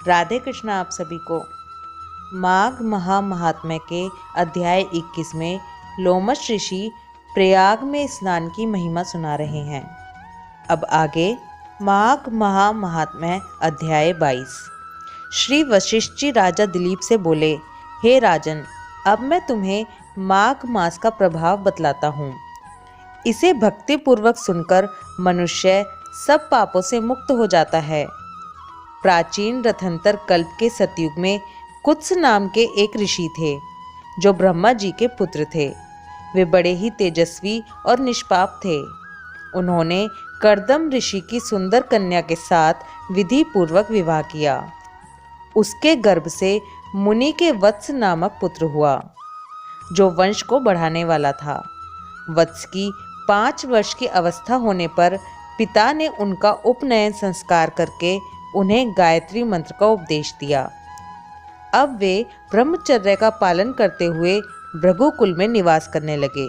राधे कृष्ण आप सभी को। माघ महात्म्य के अध्याय 21 में लोमश ऋषि प्रयाग में स्नान की महिमा सुना रहे हैं। अब आगे माघ महात्म्य अध्याय 22। श्री वशिष्ठ जी राजा दिलीप से बोले, हे राजन, अब मैं तुम्हें माघ मास का प्रभाव बतलाता हूँ। इसे भक्ति पूर्वक सुनकर मनुष्य सब पापों से मुक्त हो जाता है। प्राचीन रथंतर कल्प के सतयुग में कुत्स नाम के एक ऋषि थे जो ब्रह्मा जी के पुत्र थे। वे बड़े ही तेजस्वी और निष्पाप थे। उन्होंने कर्दम ऋषि की सुंदर कन्या के साथ विधि पूर्वक विवाह किया। उसके गर्भ से मुनि के वत्स नामक पुत्र हुआ जो वंश को बढ़ाने वाला था। वत्स की 5 वर्ष की अवस्था होने पर पिता ने उनका उपनयन संस्कार करके उन्हें गायत्री मंत्र का उपदेश दिया। अब वे ब्रह्मचर्य का पालन करते हुए भृगुकुल में निवास करने लगे।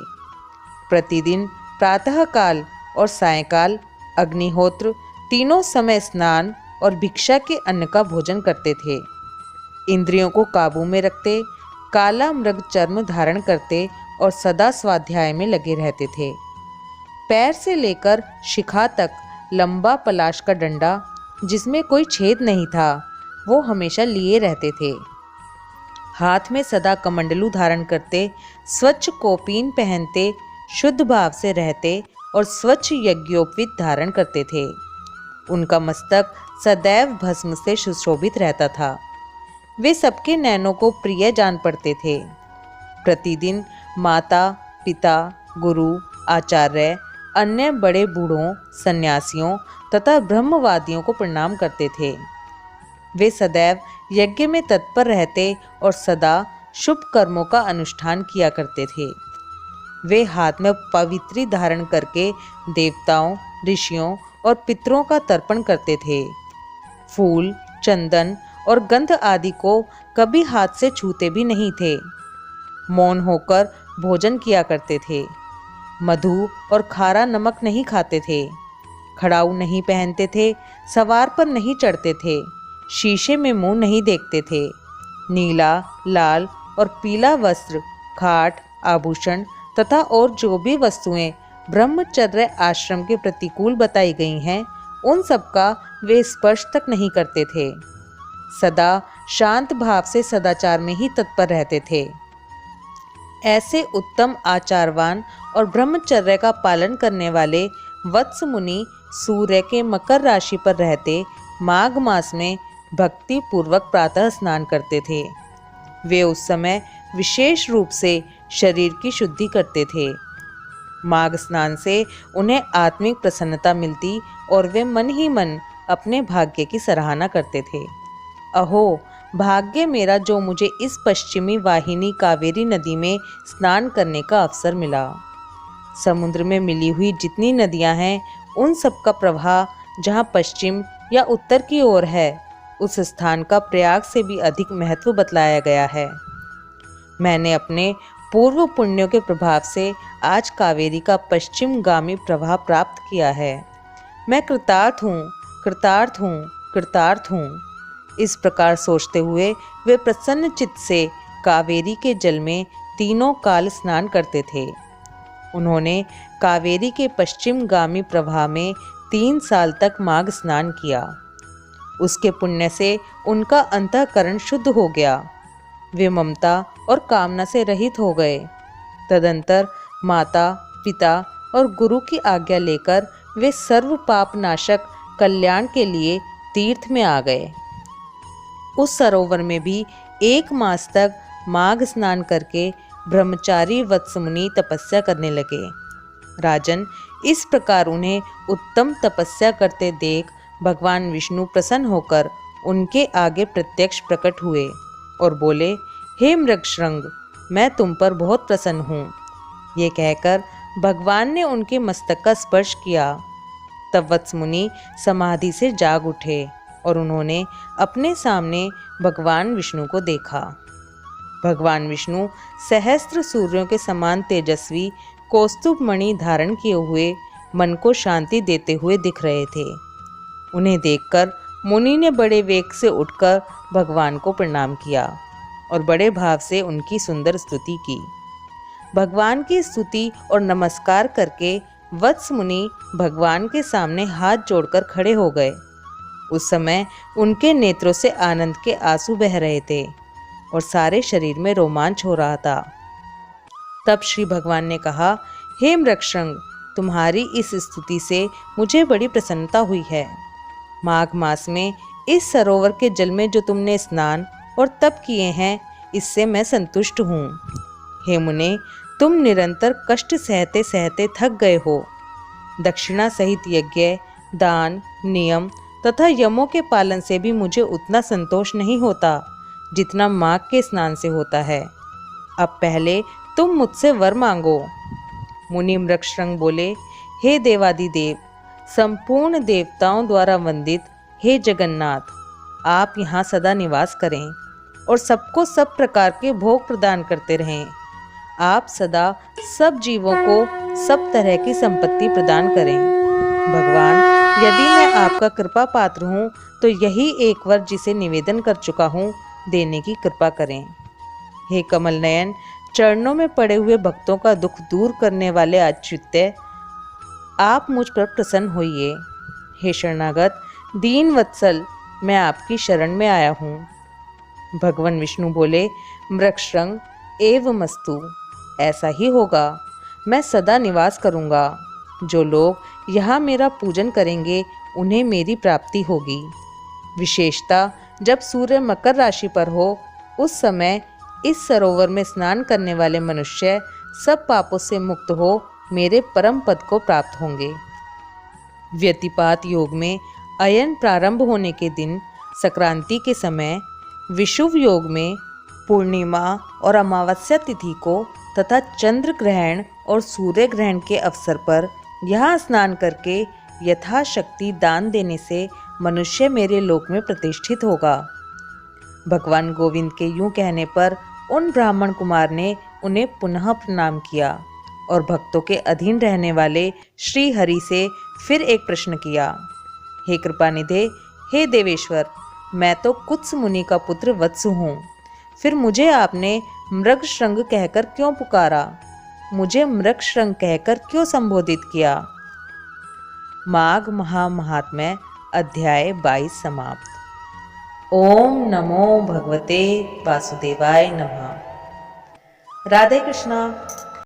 प्रतिदिन प्रातःकाल और सायंकाल अग्निहोत्र तीनों समय स्नान और भिक्षा के अन्न का भोजन करते थे। इंद्रियों को काबू में रखते, काला मृग चर्म धारण करते और सदा स्वाध्याय में लगे रहते थे। पैर से लेकर शिखा तक लंबा पलाश का डंडा जिसमें कोई छेद नहीं था वो हमेशा लिए रहते थे। हाथ में सदा कमंडलू धारण करते, स्वच्छ कोपीन पहनते, शुद्ध भाव से रहते और स्वच्छ यज्ञोपवीत धारण करते थे। उनका मस्तक सदैव भस्म से सुशोभित रहता था। वे सबके नैनों को प्रिय जान पड़ते थे। प्रतिदिन माता, पिता, गुरु, आचार्य, अन्य बड़े बूढ़ों, सन्यासियों तथा ब्रह्मवादियों को प्रणाम करते थे। वे सदैव यज्ञ में तत्पर रहते और सदा शुभ कर्मों का अनुष्ठान किया करते थे। वे हाथ में पवित्री धारण करके देवताओं, ऋषियों और पितरों का तर्पण करते थे। फूल, चंदन और गंध आदि को कभी हाथ से छूते भी नहीं थे। मौन होकर भोजन किया करते थे। मधु और खारा नमक नहीं खाते थे। खड़ाऊ नहीं पहनते थे। सवार पर नहीं चढ़ते थे। शीशे में मुंह नहीं देखते थे। नीला, लाल और पीला वस्त्र, खाट, आभूषण तथा और जो भी वस्तुएं ब्रह्मचर्य आश्रम के प्रतिकूल बताई गई हैं, उन सब का वे स्पर्श तक नहीं करते थे। सदा शांत भाव से सदाचार में ही तत्पर रहते थे। ऐसे उत्तम आचारवान और ब्रह्मचर्य का पालन करने वाले वत्स मुनि सूर्य के मकर राशि पर रहते माघ मास में भक्ति पूर्वक प्रातः स्नान करते थे। वे उस समय विशेष रूप से शरीर की शुद्धि करते थे। माघ स्नान से उन्हें आत्मिक प्रसन्नता मिलती और वे मन ही मन अपने भाग्य की सराहना करते थे। अहो, भाग्य मेरा जो मुझे इस पश्चिमी वाहिनी कावेरी नदी में स्नान करने का अवसर मिला। समुद्र में मिली हुई जितनी नदियां हैं, उन सब का प्रवाह जहाँ पश्चिम या उत्तर की ओर है, उस स्थान का प्रयाग से भी अधिक महत्व बतलाया गया है। मैंने अपने पूर्व पुण्यों के प्रभाव से आज कावेरी का पश्चिम गामी प्रवाह प्राप्त किया है। मैं कृतार्थ हूँ, कृतार्थ हूँ, कृतार्थ हूँ। इस प्रकार सोचते हुए वे प्रसन्न चित्त से कावेरी के जल में तीनों काल स्नान करते थे। उन्होंने कावेरी के पश्चिम गामी प्रवाह में 3 साल तक माघ स्नान किया। उसके पुण्य से उनका अंतःकरण शुद्ध हो गया। वे ममता और कामना से रहित हो गए। तदंतर माता, पिता और गुरु की आज्ञा लेकर वे सर्व पाप नाशक कल्याण के लिए तीर्थ में आ गए। उस सरोवर में भी 1 मास तक माघ स्नान करके ब्रह्मचारी वत्स मुनि तपस्या करने लगे। राजन, इस प्रकार उन्हें उत्तम तपस्या करते देख भगवान विष्णु प्रसन्न होकर उनके आगे प्रत्यक्ष प्रकट हुए और बोले, हे मृगशृंग, मैं तुम पर बहुत प्रसन्न हूँ। ये कहकर भगवान ने उनके मस्तक का स्पर्श किया। तब वत्स मुनि समाधि से जाग उठे और उन्होंने अपने सामने भगवान विष्णु को देखा। भगवान विष्णु सहस्त्र सूर्यों के समान तेजस्वी कौस्तुभ मणि धारण किए हुए मन को शांति देते हुए दिख रहे थे। उन्हें देखकर मुनि ने बड़े वेग से उठकर भगवान को प्रणाम किया और बड़े भाव से उनकी सुंदर स्तुति की। भगवान की स्तुति और नमस्कार करके वत्स मुनि भगवान के सामने हाथ जोड़कर खड़े हो गए। उस समय उनके नेत्रों से आनंद के आंसू बह रहे थे और सारे शरीर में रोमांच हो रहा था। तब श्री भगवान ने कहा, हे मृगशृंग, तुम्हारी इस स्तुति से मुझे बड़ी प्रसन्नता हुई है। माघ मास में इस सरोवर के जल में जो तुमने स्नान और तप किए हैं, इससे मैं संतुष्ट हूँ। हे मुने, तुम निरंतर कष्ट सहते सहते थक गए हो। दक्षिणा सहित यज्ञ, दान, नियम तथा यमों के पालन से भी मुझे उतना संतोष नहीं होता जितना माघ के स्नान से होता है। अब पहले तुम मुझसे वर मांगो। मुनि मृगशृंग बोले, हे देवादिदेव, संपूर्ण देवताओं द्वारा वंदित हे जगन्नाथ, आप यहाँ सदा निवास करें और सबको सब प्रकार के भोग प्रदान करते रहें। आप सदा सब जीवों को सब तरह की संपत्ति प्रदान करें। भगवान, यदि मैं आपका कृपा पात्र हूँ तो यही एक वर जिसे निवेदन कर चुका हूँ देने की कृपा करें। हे कमल नयन, चरणों में पड़े हुए भक्तों का दुख दूर करने वाले अच्युत, आप मुझ पर प्रसन्न होइए। हे शरणागत दीन वत्सल, मैं आपकी शरण में आया हूँ। भगवान विष्णु बोले, मृगशृंग एवमस्तु, ऐसा ही होगा। मैं सदा निवास करूँगा। जो लोग यहाँ मेरा पूजन करेंगे उन्हें मेरी प्राप्ति होगी। विशेषतः जब सूर्य मकर राशि पर हो, उस समय इस सरोवर में स्नान करने वाले मनुष्य सब पापों से मुक्त हो मेरे परम पद को प्राप्त होंगे। व्यतिपात योग में अयन प्रारंभ होने के दिन संक्रांति के समय, विषुव योग में पूर्णिमा और अमावस्या तिथि को तथा चंद्र ग्रहण और सूर्य ग्रहण के अवसर पर यहाँ स्नान करके यथाशक्ति दान देने से मनुष्य मेरे लोक में प्रतिष्ठित होगा। भगवान गोविंद के यूं कहने पर उन ब्राह्मण कुमार ने उन्हें पुनः प्रणाम किया और भक्तों के अधीन रहने वाले श्री हरि से फिर एक प्रश्न किया, हे कृपानिधे, हे देवेश्वर, मैं तो कुत्स मुनि का पुत्र वत्स हूँ, फिर मुझे आपने मृगशृंग कहकर क्यों पुकारा? मुझे मृगशृंग कहकर क्यों संबोधित किया? माघ महात्म्य अध्याय 22 समाप्त। ओम नमो भगवते वासुदेवाय नमः। राधे कृष्णा।